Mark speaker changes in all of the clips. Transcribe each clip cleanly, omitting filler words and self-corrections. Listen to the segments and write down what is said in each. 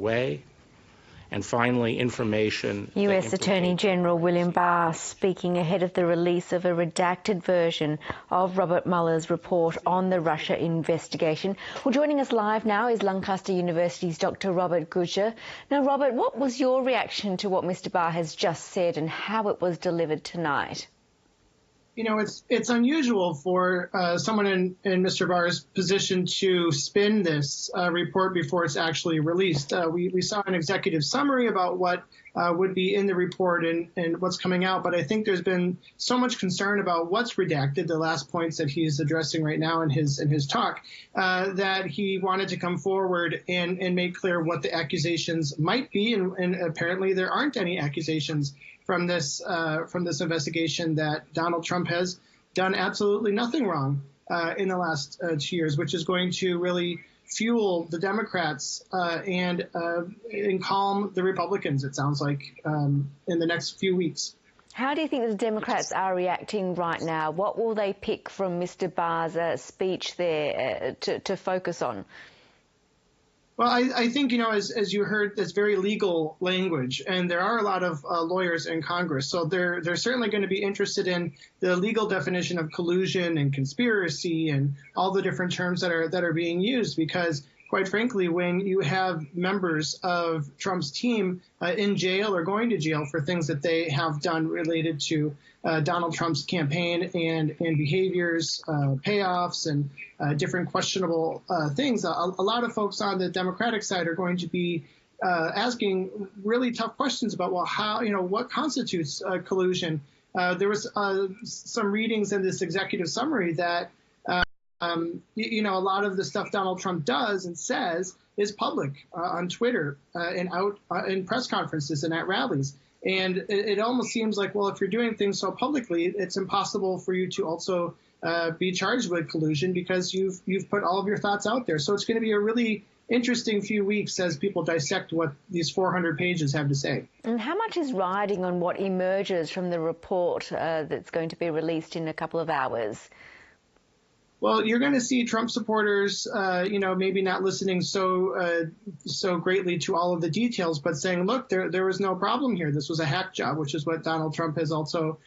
Speaker 1: way. And finally, information.
Speaker 2: US Attorney General William Barr speaking ahead of the release of a redacted version of Robert Mueller's report on the Russia investigation. Well, joining us live now is Lancaster University's Dr. Robert Gutsche. Now, Robert, what was your reaction to what Mr. Barr has just said and how it was delivered tonight?
Speaker 3: You know, it's unusual for someone in Mr. Barr's position to spin this report before it's actually released. We saw an executive summary about what would be in the report and what's coming out, but I think there's been so much concern about what's redacted, the last points that he's addressing right now in his talk, that he wanted to come forward and make clear what the accusations might be, and apparently there aren't any accusations from this investigation that Donald Trump has done absolutely nothing wrong in the last 2 years, which is going to really fuel the Democrats and calm the Republicans, it sounds like, in the next few weeks.
Speaker 2: How do you think the Democrats are reacting right now? What will they pick from Mr. Barr's speech there to focus on?
Speaker 3: Well, I think, you know, as you heard, that's very legal language, and there are a lot of lawyers in Congress. So they're certainly going to be interested in the legal definition of collusion and conspiracy and all the different terms that are being used, because quite frankly, when you have members of Trump's team in jail or going to jail for things that they have done related to Donald Trump's campaign and behaviors, payoffs, and different questionable things, a lot of folks on the Democratic side are going to be asking really tough questions about, well, how, you know, what constitutes collusion? There was some readings in this executive summary that you know, a lot of the stuff Donald Trump does and says is public on Twitter and out in press conferences and at rallies. And it almost seems like, well, if you're doing things so publicly, it's impossible for you to also be charged with collusion because you've put all of your thoughts out there. So it's going to be a really interesting few weeks as people dissect what these 400 pages have to say.
Speaker 2: And how much is riding on what emerges from the report that's going to be released in a couple of hours?
Speaker 3: Well, you're going to see Trump supporters, you know, maybe not listening so greatly to all of the details, but saying, look, there was no problem here. This was a hack job, which is what Donald Trump has also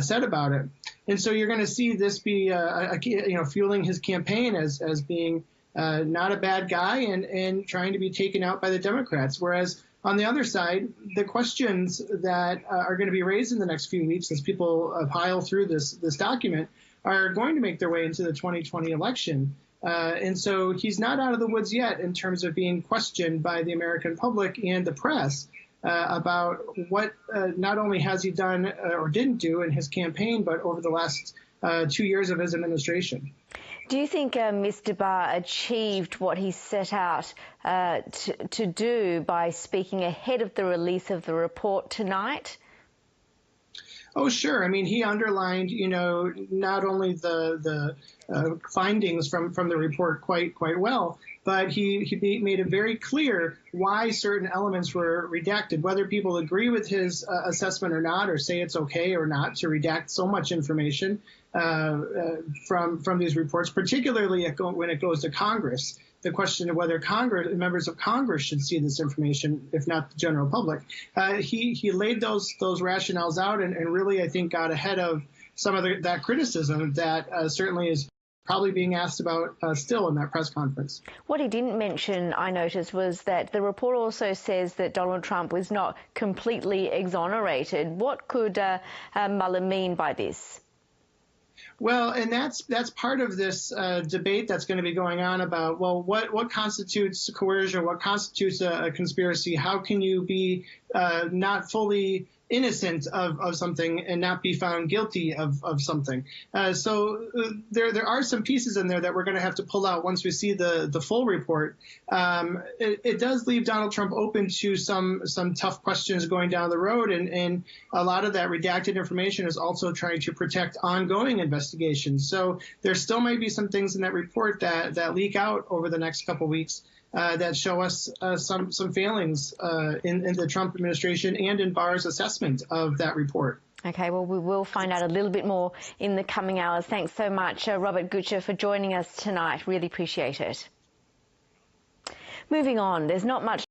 Speaker 3: said about it. And so you're going to see this be, you know, fueling his campaign as being not a bad guy and trying to be taken out by the Democrats. Whereas on the other side, the questions that are going to be raised in the next few weeks as people pile through this document are going to make their way into the 2020 election. And so he's not out of the woods yet in terms of being questioned by the American public and the press about what not only has he done or didn't do in his campaign, but over the last 2 years of his administration.
Speaker 2: Do you think Mr. Barr achieved what he set out to do by speaking ahead of the release of the report tonight?
Speaker 3: Oh, sure. I mean, he underlined, you know, not only the findings from the report quite well, but he made it very clear why certain elements were redacted, whether people agree with his assessment or not, or say it's okay or not to redact so much information from these reports, particularly when it goes to Congress. The question of whether members of Congress should see this information, if not the general public. He laid those rationales out and really, I think, got ahead of some of that criticism that certainly is probably being asked about still in that press conference.
Speaker 2: What he didn't mention, I noticed, was that the report also says that Donald Trump was not completely exonerated. What could Mueller mean by this?
Speaker 3: Well, and that's part of this debate that's going to be going on about, well, what constitutes coercion, what constitutes a conspiracy? How can you be not fully innocent of something and not be found guilty of something? So there are some pieces in there that we're going to have to pull out once we see the full report. It does leave Donald Trump open to some tough questions going down the road, and a lot of that redacted information is also trying to protect ongoing investigations. So there still might be some things in that report that leak out over the next couple weeks that show us some failings in the Trump administration and in Barr's assessment of that report.
Speaker 2: Okay, well, we will find out a little bit more in the coming hours. Thanks so much, Robert Gutsche, for joining us tonight. Really appreciate it. Moving on, there's not much